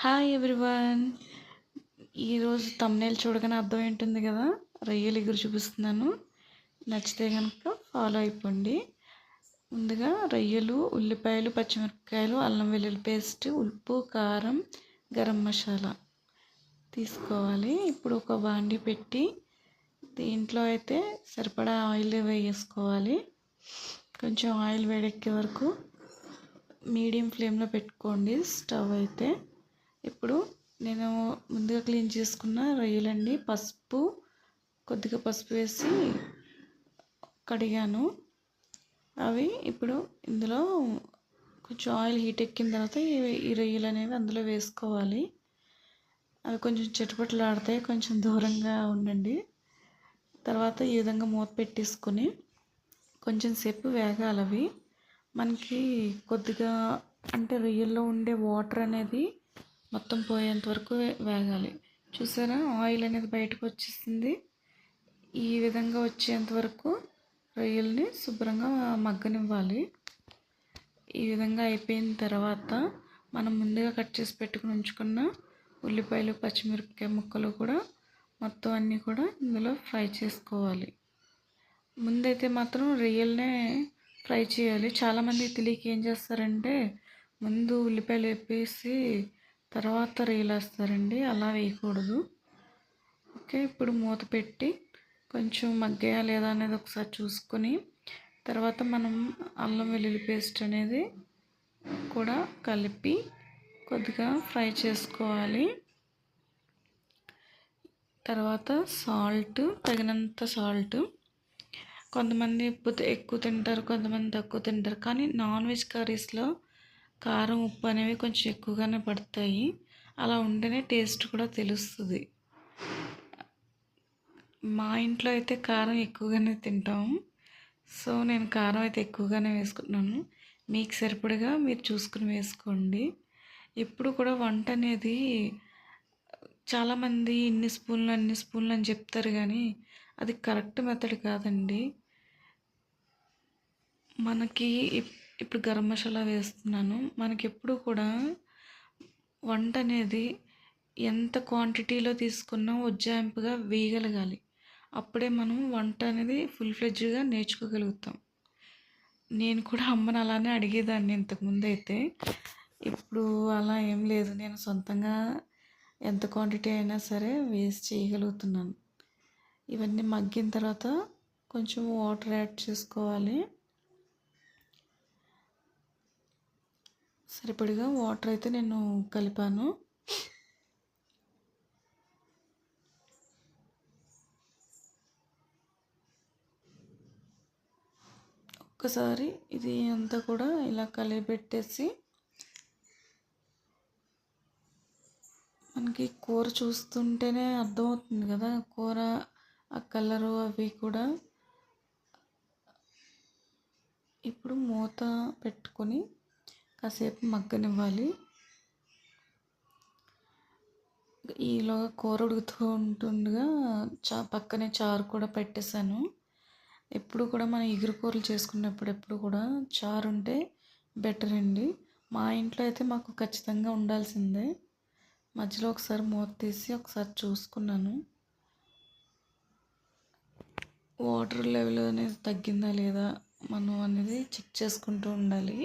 Hi everyone. ఈరోజు thumbnail చూడగానే అర్థం ఉంటుంది కదా, రొయ్యలు ఎగురు చూపిస్తున్నాను. నచ్చితే కనుక ఫాలో అయిపోండి. ముందుగా రొయ్యలు, ఉల్లిపాయలు, పచ్చిమిరపకాయలు, అల్లం వెల్లుల్లి పేస్ట్, ఉప్పు, కారం, గరం మసాలా తీసుకోవాలి. ఇప్పుడు ఒక బాండి పెట్టి దీంట్లో అయితే సరిపడా ఆయిల్ వేసుకోవాలి. కొంచెం ఆయిల్ వేడెక్కే వరకు మీడియం ఫ్లేమ్లో పెట్టుకోండి స్టవ్ అయితే. ఇప్పుడు నేను ముందుగా క్లీన్ చేసుకున్న రొయ్యలండి, కొద్దిగా పసుపు వేసి కడిగాను. అవి ఇప్పుడు ఇందులో కొంచెం ఆయిల్ హీట్ ఎక్కిన తర్వాత ఈ రొయ్యలు అనేవి అందులో వేసుకోవాలి. అవి కొంచెం చిటపటలాడతాయి, కొంచెం దూరంగా ఉండండి. తర్వాత ఈ విధంగా మూత పెట్టేసుకొని కొంచెం సేపు వేగాలి. అవి మనకి కొద్దిగా అంటే రొయ్యల్లో ఉండే వాటర్ అనేది మొత్తం పోయేంత వరకు వేగాలి. చూసారా, ఆయిల్ అనేది బయటకు వచ్చేసింది. ఈ విధంగా వచ్చేంత వరకు రొయ్యల్ని శుభ్రంగా మగ్గనివ్వాలి. ఈ విధంగా అయిపోయిన తర్వాత మనం ముందుగా కట్ చేసి పెట్టుకుని ఉంచుకున్న ఉల్లిపాయలు, పచ్చిమిరపకాయ ముక్కలు కూడా మొత్తం అన్నీ కూడా ఇందులో ఫ్రై చేసుకోవాలి. ముందైతే మాత్రం రొయ్యలనే ఫ్రై చేయాలి. చాలామంది తెలియక ఏం చేస్తారంటే ముందు ఉల్లిపాయలు వేపేసి తర్వాత రొయ్యలు వేస్తారండి. అలా వేయకూడదు. ఓకే, ఇప్పుడు మూత పెట్టి కొంచెం మగ్గాయా లేదా అనేది ఒకసారి చూసుకొని తర్వాత మనం అల్లం వెల్లుల్లి పేస్ట్ అనేది కూడా కలిపి కొద్దిగా ఫ్రై చేసుకోవాలి. తర్వాత సాల్ట్, తగినంత సాల్ట్. కొంతమంది ఎక్కువ తింటారు, కొంతమంది తక్కువ తింటారు. కానీ నాన్ వెజ్ కర్రీస్లో కారం, ఉప్పు అనేవి కొంచెం ఎక్కువగానే పడతాయి. అలా ఉంటేనే టేస్ట్ కూడా తెలుస్తుంది. మా ఇంట్లో అయితే కారం ఎక్కువగానే తింటాము. సో నేను కారం అయితే ఎక్కువగానే వేసుకుంటున్నాను. మీకు సరిపడగా మీరు చూసుకుని వేసుకోండి. ఎప్పుడు కూడా వంట అనేది చాలామంది ఇన్ని స్పూన్లు అన్ని స్పూన్లు అని చెప్తారు, కానీ అది కరెక్ట్ మెథడ్ కాదండి. మనకి ఇప్పుడు గరం మసాలా వేస్తున్నాను. మనకి ఎప్పుడు కూడా వంట అనేది ఎంత క్వాంటిటీలో తీసుకున్నా ఉజ్జాయింపుగా వేయగలగాలి. అప్పుడే మనం వంట అనేది ఫుల్ ఫ్లెడ్జ్గా నేర్చుకోగలుగుతాం. నేను కూడా అమ్మని అలానే అడిగేదాన్ని ఇంతకుముందు అయితే. ఇప్పుడు అలా ఏం లేదు. నేను సొంతంగా ఎంత క్వాంటిటీ అయినా సరే వేస్ట్ చేయగలుగుతున్నాను. ఇవన్నీ మగ్గిన తర్వాత కొంచెం వాటర్ యాడ్ చేసుకోవాలి. సరిపడిగా వాటర్ అయితే నేను కలిపాను. ఒక్కసారి ఇది అంతా కూడా ఇలా కలిపెట్టేసి మనకి కూర చూస్తుంటేనే అర్థమవుతుంది కదా, కూర ఆ కలరు అవి కూడా. ఇప్పుడు మూత పెట్టుకొని కాసేపు మగ్గనివ్వాలి. ఈలోగా కూర ఉడుకుతూ ఉంటుండగా పక్కనే చారు కూడా పెట్టేశాను. ఎప్పుడు కూడా మనం ఎగురు కూరలు చేసుకున్నప్పుడు ఎప్పుడు కూడా చారు ఉంటే బెటర్ అండి. మా ఇంట్లో అయితే మాకు ఖచ్చితంగా ఉండాల్సిందే. మధ్యలో ఒకసారి మూత తీసి ఒకసారి చూసుకున్నాను, వాటర్ లెవెల్ అనేది తగ్గిందా లేదా మనం అనేది చెక్ చేసుకుంటూ ఉండాలి.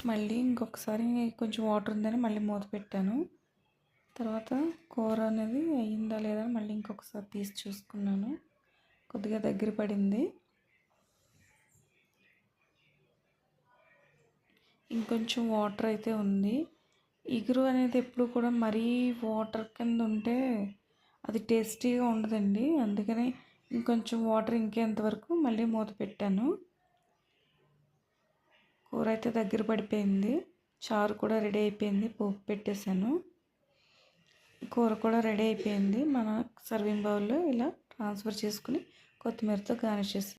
మళ్ళీ ఇంకొకసారి కొంచెం వాటర్ ఉందని మళ్ళీ మూత పెట్టాను. తర్వాత కూర అనేది అయ్యిందా లేదా మళ్ళీ ఇంకొకసారి తీసి చూసుకున్నాను. కొద్దిగా దగ్గర పడింది. ఇంకొంచెం వాటర్ అయితే ఉంది. ఇగురు అనేది ఎప్పుడు కూడా మరీ వాటర్ కింద ఉంటే అది టేస్టీగా ఉండదండి. అందుకని ఇంకొంచెం వాటర్ ఇంకేంతవరకు మళ్ళీ మూత పెట్టాను. కూర అయితే దగ్గర పడిపోయింది. చారు కూడా రెడీ అయిపోయింది. పోపు పెట్టేశాను. కూర కూడా రెడీ అయిపోయింది. మన సర్వింగ్ బౌల్లో ఇలా ట్రాన్స్ఫర్ చేసుకుని కొత్తిమీరతో గార్నిష్ చేసి